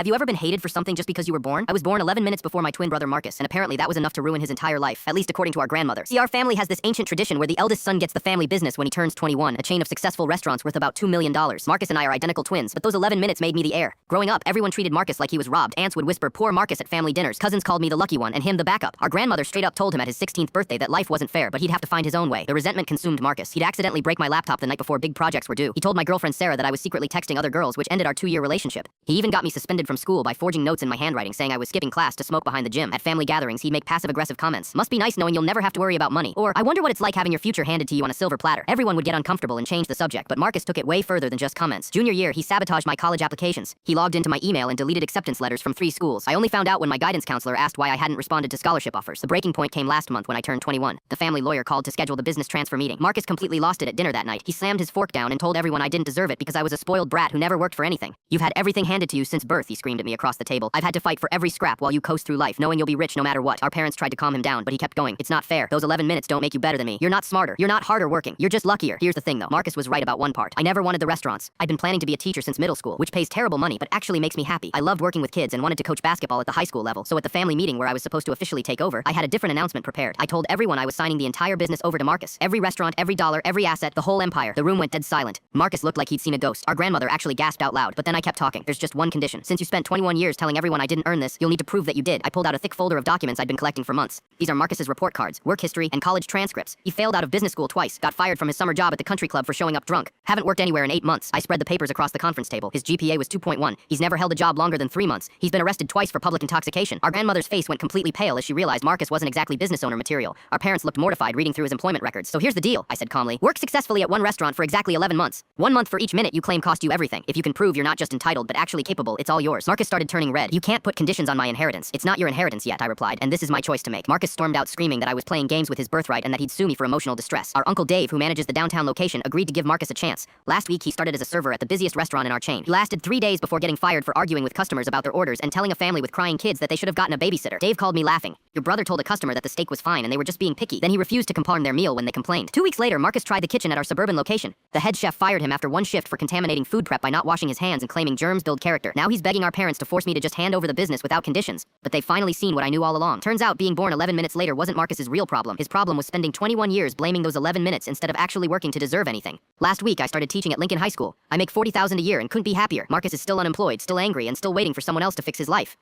Have you ever been hated for something just because you were born? I was born 11 minutes before my twin brother Marcus, and apparently that was enough to ruin his entire life, at least according to our grandmother. See, our family has this ancient tradition where the eldest son gets the family business when he turns 21, a chain of successful restaurants worth about $2 million. Marcus and I are identical twins, but those 11 minutes made me the heir. Growing up, everyone treated Marcus like he was robbed. Aunts would whisper, "Poor Marcus," at family dinners. Cousins called me the lucky one, and him the backup. Our grandmother straight up told him at his 16th birthday that life wasn't fair, but he'd have to find his own way. The resentment consumed Marcus. He'd accidentally break my laptop the night before big projects were due. He told my girlfriend Sarah that I was secretly texting other girls, which ended our 2-year relationship. He even got me suspended from school by forging notes in my handwriting saying I was skipping class to smoke behind the gym. At family gatherings, he'd make passive-aggressive comments. "Must be nice knowing you'll never have to worry about money." Or, "I wonder what it's like having your future handed to you on a silver platter." Everyone would get uncomfortable and change the subject, but Marcus took it way further than just comments. Junior year, he sabotaged my college applications. He logged into my email and deleted acceptance letters from 3 schools. I only found out when my guidance counselor asked why I hadn't responded to scholarship offers. The breaking point came last month when I turned 21. The family lawyer called to schedule the business transfer meeting. Marcus completely lost it at dinner that night. He slammed his fork down and told everyone I didn't deserve it because I was a spoiled brat who never worked for anything. "You've had everything handed to you since birth," he screamed at me across the table. "I've had to fight for every scrap while you coast through life, knowing you'll be rich no matter what." Our parents tried to calm him down, but he kept going. "It's not fair. Those 11 minutes don't make you better than me. You're not smarter. You're not harder working. You're just luckier." Here's the thing though. Marcus was right about one part. I never wanted the restaurants. I'd been planning to be a teacher since middle school, which pays terrible money, but actually makes me happy. I loved working with kids and wanted to coach basketball at the high school level. So at the family meeting where I was supposed to officially take over, I had a different announcement prepared. I told everyone I was signing the entire business over to Marcus. Every restaurant, every dollar, every asset, the whole empire. The room went dead silent. Marcus looked like he'd seen a ghost. Our grandmother actually gasped out loud, but then I kept talking. "There's just one condition. Since you spent 21 years telling everyone I didn't earn this, you'll need to prove that you did." I pulled out a thick folder of documents I'd been collecting for months. These are Marcus's report cards, work history, and college transcripts. He failed out of business school twice, got fired from his summer job at the country club for showing up drunk. Haven't worked anywhere in 8 months. I spread the papers across the conference table. His GPA was 2.1. He's never held a job longer than 3 months. He's been arrested twice for public intoxication. Our grandmother's face went completely pale as she realized Marcus wasn't exactly business owner material. Our parents looked mortified reading through his employment records. "So here's the deal," I said calmly. "Work successfully at one restaurant for exactly 11 months. 1 month for each minute you claim cost you everything. If you can prove you're not just entitled but actually capable, it's all yours." Marcus started turning red. "You can't put conditions on my inheritance." "It's not your inheritance yet," I replied, "and this is my choice to make." Marcus stormed out screaming that I was playing games with his birthright and that he'd sue me for emotional distress. Our Uncle Dave, who manages the downtown location, agreed to give Marcus a chance. Last week he started as a server at the busiest restaurant in our chain. He lasted 3 days before getting fired for arguing with customers about their orders and telling a family with crying kids that they should have gotten a babysitter. Dave called me laughing. "Your brother told a customer that the steak was fine and they were just being picky. Then he refused to compartment their meal when they complained." 2 weeks later, Marcus tried the kitchen at our suburban location. The head chef fired him after 1 shift for contaminating food prep by not washing his hands and claiming germs build character. Now he's begging our parents to force me to just hand over the business without conditions. But they've finally seen what I knew all along. Turns out being born 11 minutes later wasn't Marcus's real problem. His problem was spending 21 years blaming those 11 minutes instead of actually working to deserve anything. Last week I started teaching at Lincoln High School. I make $40,000 a year and couldn't be happier. Marcus is still unemployed, still angry, and still waiting for someone else to fix his life.